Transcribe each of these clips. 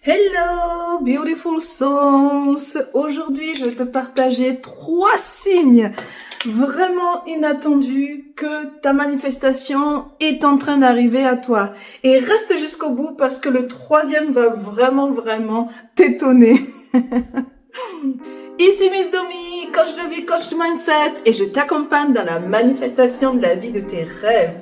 Hello, beautiful souls! Aujourd'hui, je vais te partager 3 signes vraiment inattendus que ta manifestation est en train d'arriver à toi. Et reste jusqu'au bout parce que le 3e va vraiment t'étonner. Ici Miss Domi, coach de vie, coach de mindset, et je t'accompagne dans la manifestation de la vie de tes rêves.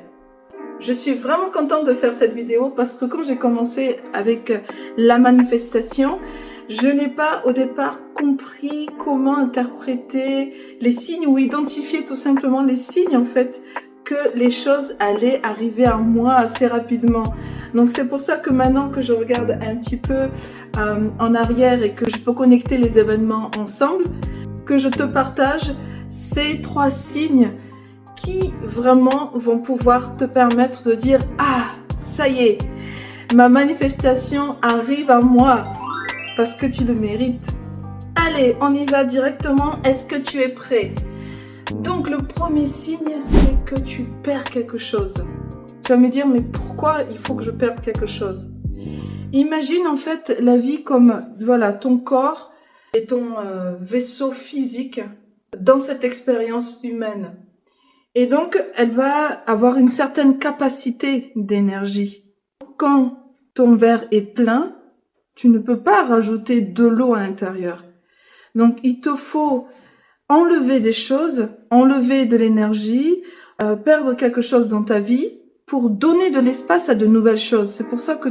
Je suis vraiment contente de faire cette vidéo parce que quand j'ai commencé avec la manifestation, je n'ai pas au départ compris comment interpréter les signes ou identifier tout simplement les signes en fait que les choses allaient arriver à moi assez rapidement. Donc c'est pour ça que maintenant que je regarde un petit peu en arrière et que je peux connecter les événements ensemble, que je te partage ces 3 signes qui vraiment vont pouvoir te permettre de dire « Ah, ça y est, ma manifestation arrive à moi parce que tu le mérites. » Allez, on y va directement. Est-ce que tu es prêt? Donc, le premier signe, c'est que tu perds quelque chose. Tu vas me dire « Mais pourquoi il faut que je perde quelque chose ?» Imagine en fait la vie comme voilà, ton corps et ton vaisseau physique dans cette expérience humaine. Et donc, elle va avoir une certaine capacité d'énergie. Quand ton verre est plein, tu ne peux pas rajouter de l'eau à l'intérieur. Donc, il te faut enlever des choses, enlever de l'énergie, perdre quelque chose dans ta vie pour donner de l'espace à de nouvelles choses. C'est pour ça que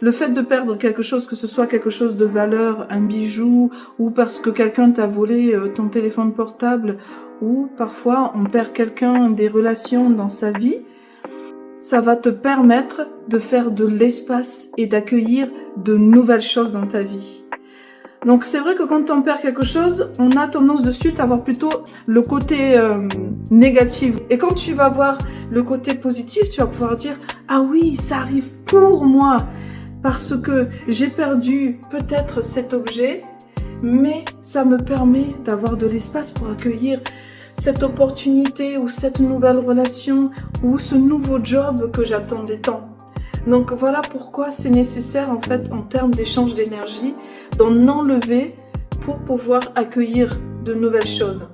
le fait de perdre quelque chose, que ce soit quelque chose de valeur, un bijou, ou parce que quelqu'un t'a volé ton téléphone portable, ou parfois on perd quelqu'un, des relations dans sa vie, ça va te permettre de faire de l'espace et d'accueillir de nouvelles choses dans ta vie. Donc c'est vrai que quand on perd quelque chose, on a tendance de suite à avoir plutôt le côté négatif. Et quand tu vas voir le côté positif, tu vas pouvoir dire « Ah oui, ça arrive pour moi !» Parce que j'ai perdu peut-être cet objet, mais ça me permet d'avoir de l'espace pour accueillir cette opportunité ou cette nouvelle relation ou ce nouveau job que j'attendais tant. Donc voilà pourquoi c'est nécessaire en fait en termes d'échange d'énergie d'en enlever pour pouvoir accueillir de nouvelles choses.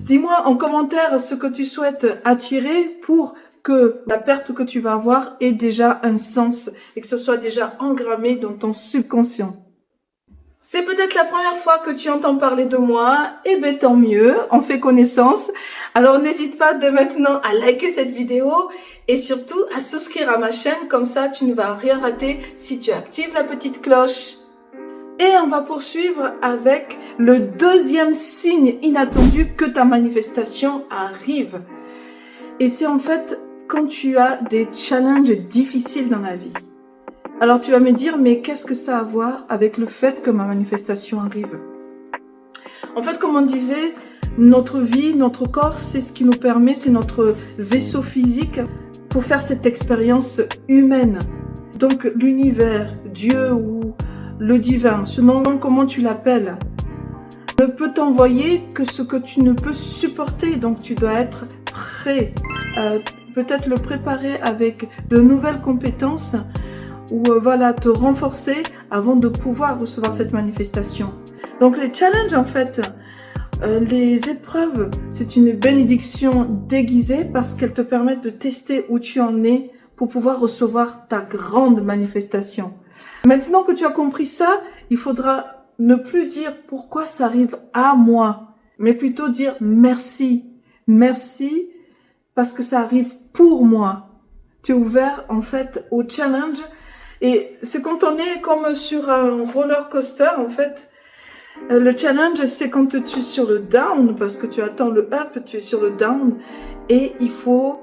Dis-moi en commentaire ce que tu souhaites attirer pour que la perte que tu vas avoir ait déjà un sens et que ce soit déjà engrammé dans ton subconscient. C'est peut-être la première fois que tu entends parler de moi, et bien tant mieux, on fait connaissance. Alors n'hésite pas dès maintenant à liker cette vidéo et surtout à souscrire à ma chaîne, comme ça tu ne vas rien rater si tu actives la petite cloche. Et on va poursuivre avec le 2e signe inattendu que ta manifestation arrive. Et c'est en fait quand tu as des challenges difficiles dans la vie. Alors tu vas me dire, mais qu'est-ce que ça a à voir avec le fait que ma manifestation arrive? En fait, comme on disait, notre vie, notre corps, c'est ce qui nous permet, c'est notre vaisseau physique pour faire cette expérience humaine. Donc l'univers, Dieu ou le divin, selon comment tu l'appelles, ne peut t'envoyer que ce que tu ne peux supporter. Donc tu dois être prêt, peut-être le préparer avec de nouvelles compétences ou voilà, te renforcer avant de pouvoir recevoir cette manifestation. Donc les challenges en fait, les épreuves, c'est une bénédiction déguisée parce qu'elles te permettent de tester où tu en es pour pouvoir recevoir ta grande manifestation. Maintenant que tu as compris ça, il faudra ne plus dire pourquoi ça arrive à moi, mais plutôt dire merci. Merci parce que ça arrive pour moi. Tu es ouvert en fait au challenge. Et c'est quand on est comme sur un roller coaster, en fait. Le challenge, c'est quand tu es sur le down, parce que tu attends le up, tu es sur le down. Et il faut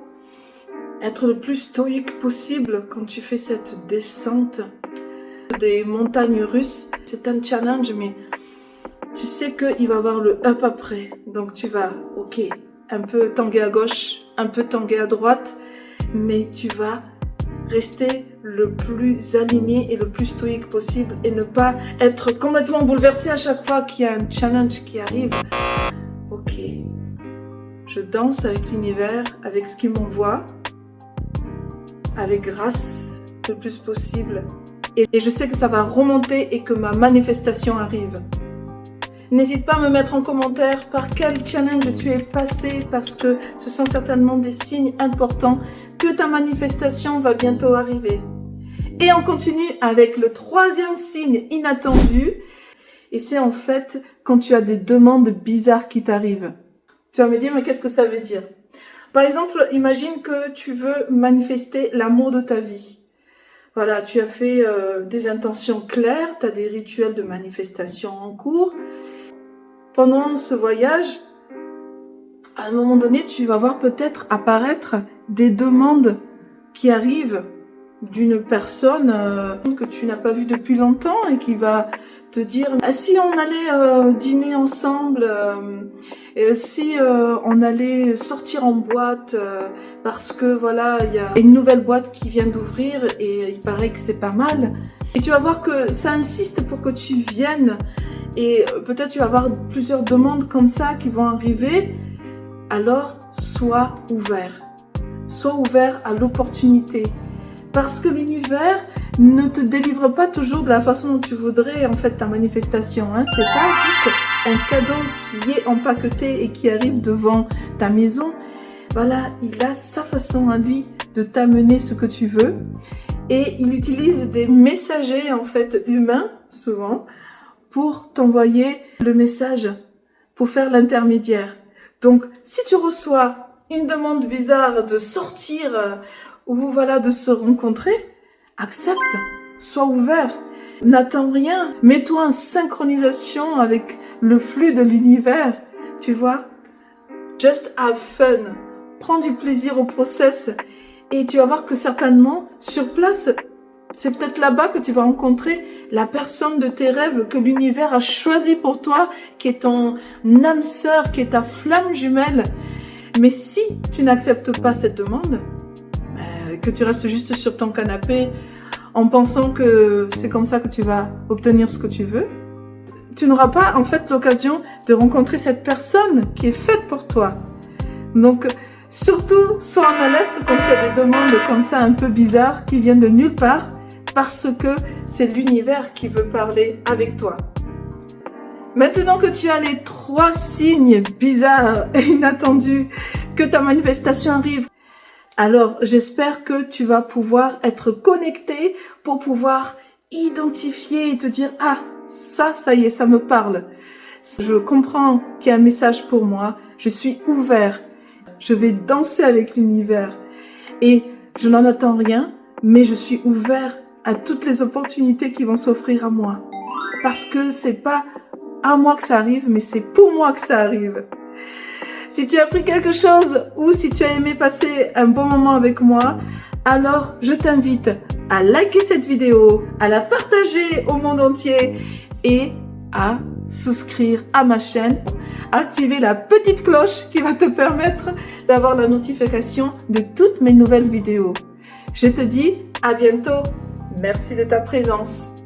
être le plus stoïque possible quand tu fais cette descente des montagnes russes. C'est un challenge, mais tu sais qu'il va y avoir le up après. Donc tu vas, ok, un peu tanguer à gauche, un peu tanguer à droite, mais tu vas rester le plus aligné et le plus stoïque possible et ne pas être complètement bouleversé à chaque fois qu'il y a un challenge qui arrive. Ok, je danse avec l'univers, avec ce qui m'envoie, avec grâce le plus possible et je sais que ça va remonter et que ma manifestation arrive. N'hésite pas à me mettre en commentaire par quel challenge tu es passé parce que ce sont certainement des signes importants que ta manifestation va bientôt arriver. Et on continue avec le troisième signe inattendu et c'est en fait quand tu as des demandes bizarres qui t'arrivent. Tu vas me dire, mais qu'est-ce que ça veut dire? Par exemple, imagine que tu veux manifester l'amour de ta vie. Voilà, tu as fait des intentions claires, tu as des rituels de manifestation en cours. Pendant ce voyage, à un moment donné, tu vas voir peut-être apparaître des demandes qui arrivent d'une personne que tu n'as pas vue depuis longtemps et qui va te dire « si on allait dîner ensemble, si on allait sortir en boîte parce que voilà, il y a une nouvelle boîte qui vient d'ouvrir et il paraît que c'est pas mal. » Et tu vas voir que ça insiste pour que tu viennes et peut-être tu vas avoir plusieurs demandes comme ça qui vont arriver. Alors, sois ouvert. Sois ouvert à l'opportunité. Parce que l'univers ne te délivre pas toujours de la façon dont tu voudrais en fait ta manifestation. C'est pas juste un cadeau qui est empaqueté et qui arrive devant ta maison. Voilà, il a sa façon à lui de t'amener ce que tu veux. Et il utilise des messagers en fait humains, souvent, pour t'envoyer le message, pour faire l'intermédiaire. Donc, si tu reçois une demande bizarre de sortir ou voilà de se rencontrer, accepte, sois ouvert, n'attends rien, mets-toi en synchronisation avec le flux de l'univers, tu vois. Just have fun, prends du plaisir au process et tu vas voir que certainement sur place, c'est peut-être là-bas que tu vas rencontrer la personne de tes rêves que l'univers a choisi pour toi, qui est ton âme sœur, qui est ta flamme jumelle. Mais si tu n'acceptes pas cette demande, que tu restes juste sur ton canapé en pensant que c'est comme ça que tu vas obtenir ce que tu veux, tu n'auras pas en fait l'occasion de rencontrer cette personne qui est faite pour toi. Donc surtout, sois en alerte quand tu as des demandes comme ça un peu bizarres qui viennent de nulle part parce que c'est l'univers qui veut parler avec toi. Maintenant que tu as les 3 signes bizarres et inattendus que ta manifestation arrive, alors j'espère que tu vas pouvoir être connecté pour pouvoir identifier et te dire « Ah, ça y est, ça me parle. Je comprends qu'il y a un message pour moi. Je suis ouvert. Je vais danser avec l'univers. Et je n'en attends rien, mais je suis ouvert à toutes les opportunités qui vont s'offrir à moi. Parce que c'est pas à moi que ça arrive, mais c'est pour moi que ça arrive. » Si tu as appris quelque chose ou si tu as aimé passer un bon moment avec moi, alors je t'invite à liker cette vidéo, à la partager au monde entier et à souscrire à ma chaîne, activer la petite cloche qui va te permettre d'avoir la notification de toutes mes nouvelles vidéos. Je te dis à bientôt. Merci de ta présence.